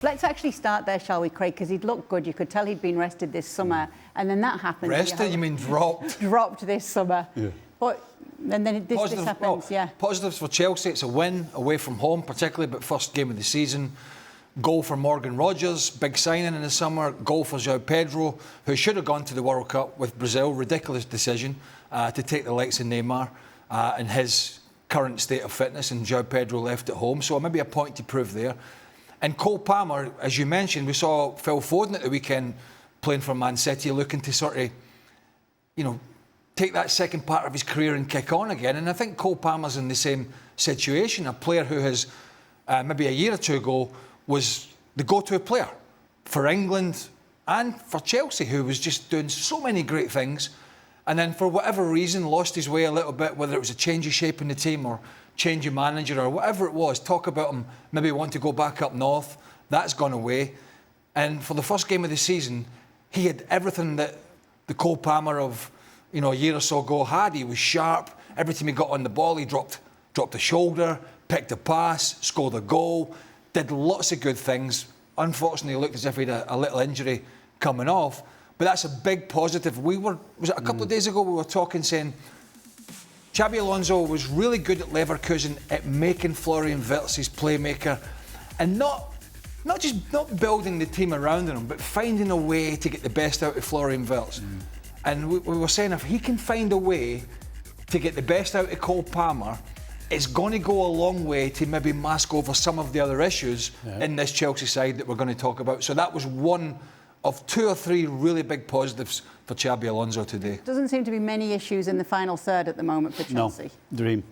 Let's actually start there, shall we, Craig? Because he'd looked good. You could tell he'd been rested this summer, and then that happened. Rested? You mean dropped? Dropped this summer. Yeah. But and then this happens. Well, yeah. Positives for Chelsea. It's a win away from home, particularly, but first game of the season. Goal for Morgan Rogers, big signing in the summer. Goal for João Pedro, who should have gone to the World Cup with Brazil. Ridiculous decision to take the likes of Neymar in his current state of fitness, and João Pedro left at home. So maybe a point to prove there. And Cole Palmer, as you mentioned, we saw Phil Foden at the weekend playing for Man City, looking to sort of, take that second part of his career and kick on again. And I think Cole Palmer's in the same situation, a player who has, maybe a year or two ago, was the go-to player for England and for Chelsea, who was just doing so many great things. And then for whatever reason, lost his way a little bit, whether it was a change of shape in the team or change of manager or whatever it was. Talk about him maybe want to go back up north. That's gone away. And for the first game of the season, he had everything that the Cole Palmer of a year or so ago had. He was sharp. Every time he got on the ball, he dropped a shoulder, picked a pass, scored a goal, did lots of good things. Unfortunately, it looked as if he had a little injury coming off. But that's a big positive. Was it a couple of days ago we were talking, saying Xabi Alonso was really good at Leverkusen at making Florian Wirtz his playmaker, and not building the team around him, but finding a way to get the best out of Florian Wirtz. And we were saying if he can find a way to get the best out of Cole Palmer, it's going to go a long way to maybe mask over some of the other issues in this Chelsea side that we're going to talk about. So that was one of two or three really big positives for Xabi Alonso today. Doesn't seem to be many issues in the final third at the moment for Chelsea. No, dream.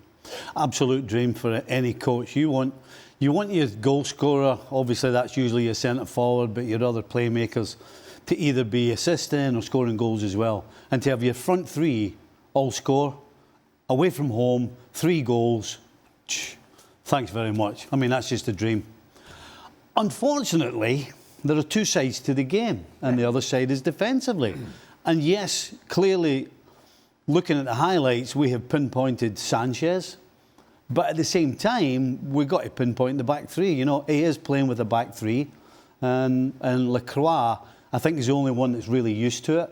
Absolute dream for any coach. You want your goal scorer, obviously that's usually your centre forward, but your other playmakers to either be assisting or scoring goals as well. And to have your front three all score, away from home, 3 goals, thanks very much. I mean, that's just a dream. Unfortunately, there are two sides to the game, and the other side is defensively. And yes, clearly, looking at the highlights, we have pinpointed Sanchez, but at the same time, we've got to pinpoint the back three. He is playing with a back three, and Lacroix, I think, is the only one that's really used to it.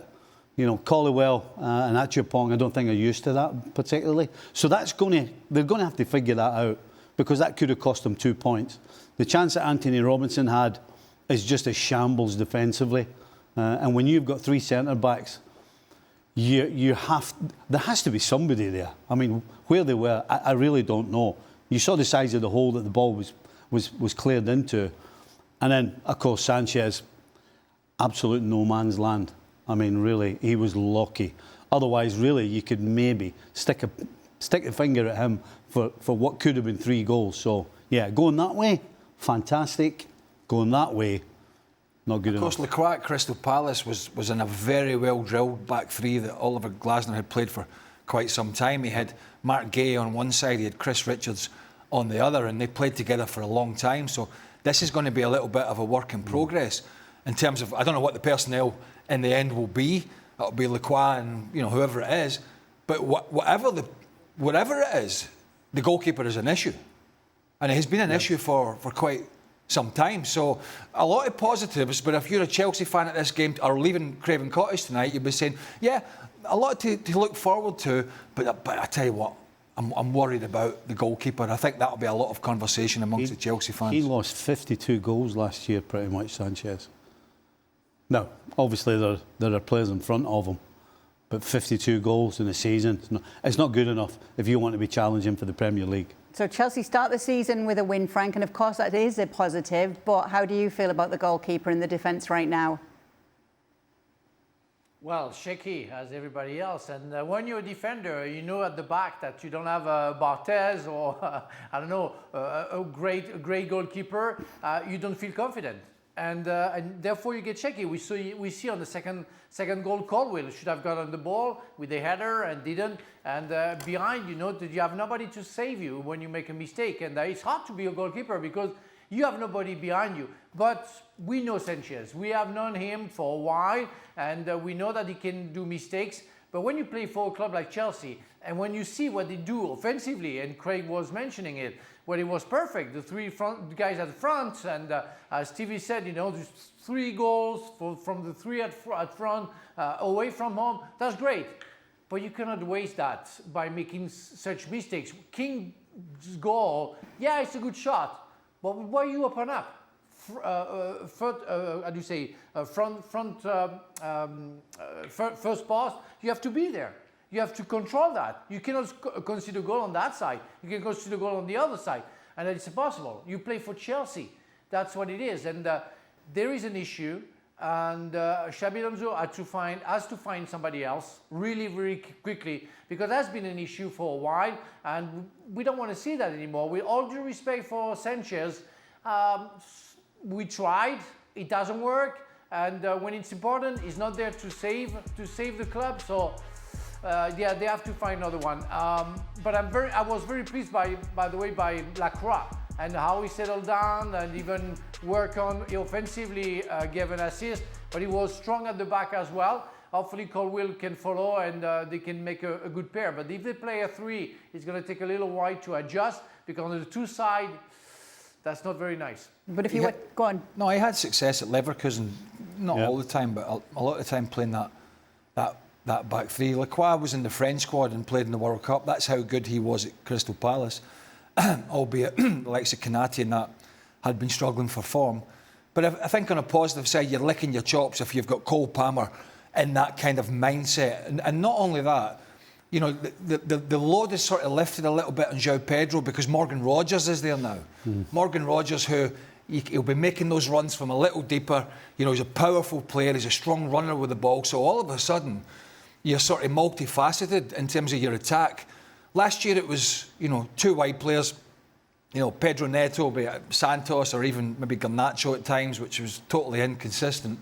Collywell and Achupong, I don't think are used to that particularly. So they're going to have to figure that out, because that could have cost them 2 points. The chance that Anthony Robinson had is just a shambles defensively. And when you've got 3 centre-backs, there has to be somebody there. I mean, where they were, I really don't know. You saw the size of the hole that the ball was cleared into. And then, of course, Sanchez, absolute no man's land. I mean, really, he was lucky. Otherwise, really, you could maybe stick a finger at him for what could have been 3 goals. So, yeah, going that way, fantastic. Going that way, not good enough. Of course, Lacroix at Crystal Palace was in a very well-drilled back three that Oliver Glasner had played for quite some time. He had Mark Gay on one side, he had Chris Richards on the other, and they played together for a long time. So this is going to be a little bit of a work in progress in terms of, I don't know what the personnel in the end will be. It'll be Lacroix and whoever it is. But whatever it is, the goalkeeper is an issue. And it has been an issue for quite some time. So a lot of positives, but if you're a Chelsea fan at this game or leaving Craven Cottage tonight, you'll be saying, yeah, a lot to look forward to, but I tell you what, I'm worried about the goalkeeper. I think that'll be a lot of conversation amongst the Chelsea fans. He lost 52 goals last year, pretty much, Sanchez. Now, obviously there are players in front of him, but 52 goals in a season, it's not good enough if you want to be challenging for the Premier League. So Chelsea start the season with a win, Frank, and of course that is a positive, but how do you feel about the goalkeeper and the defence right now? Well, shaky as everybody else, and when you're a defender, at the back that you don't have Barthez or, I don't know, a great goalkeeper, you don't feel confident. And therefore you get shaky. We see on the second goal, Caldwell should have got on the ball with the header and didn't. And behind, you have nobody to save you when you make a mistake. And it's hard to be a goalkeeper because you have nobody behind you. But we know Sanchez. We have known him for a while, and we know that he can do mistakes. But when you play for a club like Chelsea, and when you see what they do offensively, and Craig was mentioning it, where it was perfect. The three guys at the front, and as Stevie said, there's 3 goals from the 3 at front, away from home. That's great. But you cannot waste that by making such mistakes. King's goal, yeah, it's a good shot, but why you open up? First pass, you have to be there. You have to control that. You cannot concede a goal on that side. You can concede a goal on the other side, and it's impossible. You play for Chelsea. That's what it is, and there is an issue. And Xabi Alonso has to find somebody else really, really quickly, because that's been an issue for a while, and we don't want to see that anymore. With all due respect for Sanchez, we tried, it doesn't work, and when it's important, he's not there to save the club. So yeah, they have to find another one. But I was very pleased by the way by Lacroix and how he settled down and even work on offensively, gave an assist, but he was strong at the back as well. Hopefully Colwill can follow and they can make a good pair. But if they play a 3, it's going to take a little while to adjust, because on the 2 side, that's not very nice. But if you go on. No, he had success at Leverkusen, not all the time, but a lot of the time playing that back 3. Lacroix was in the French squad and played in the World Cup. That's how good he was at Crystal Palace. Albeit the likes of Kanati and that had been struggling for form. But I think on a positive side, you're licking your chops if you've got Cole Palmer in that kind of mindset. And not only that, the load is sort of lifted a little bit on João Pedro, because Morgan Rogers is there now. Morgan Rogers, who he'll be making those runs from a little deeper. He's a powerful player, he's a strong runner with the ball. So all of a sudden, you're sort of multifaceted in terms of your attack. Last year it was, 2 wide players, Pedro Neto, be it Santos, or even maybe Garnacho at times, which was totally inconsistent.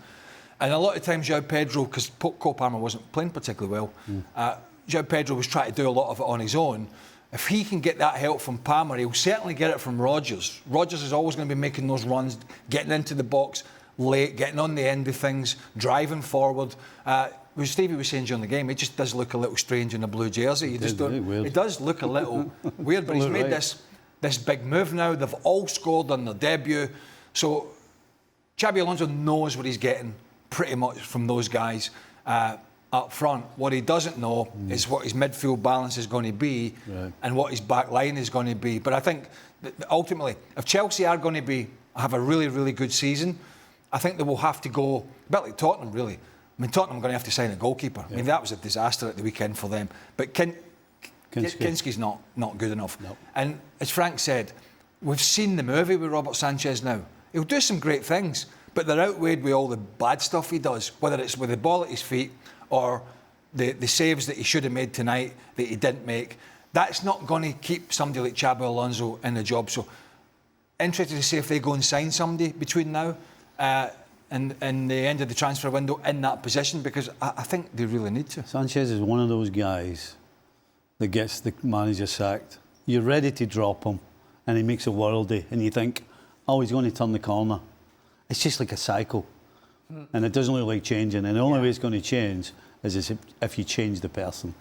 And a lot of times João Pedro, because Cole Palmer wasn't playing particularly well, João Pedro was trying to do a lot of it on his own. If he can get that help from Palmer, he'll certainly get it from Rogers. Rogers is always going to be making those runs, getting into the box late, getting on the end of things, driving forward. As Stevie was saying during the game, it just does look a little strange in a blue jersey. It does look a little weird, but he's made this big move now. They've all scored on their debut. So Xabi Alonso knows what he's getting pretty much from those guys up front. What he doesn't know is what his midfield balance is going to be and what his back line is going to be. But I think that ultimately, if Chelsea are going to have a really, really good season, I think they will have to go, a bit like Tottenham, really. I mean, Tottenham are going to have to sign a goalkeeper. I mean, that was a disaster at the weekend for them. But Kinski's not good enough. No. And as Frank said, we've seen the movie with Robert Sanchez now. He'll do some great things, but they're outweighed with all the bad stuff he does, whether it's with the ball at his feet or the saves that he should have made tonight that he didn't make. That's not going to keep somebody like Xabi Alonso in the job. So, interested to see if they go and sign somebody between now and the end of the transfer window in that position, because I think they really need to. Sanchez is one of those guys that gets the manager sacked. You're ready to drop him, and he makes a worldie, and you think, oh, he's going to turn the corner. It's just like a cycle, and it doesn't look like changing. And the only way it's going to change is if you change the person.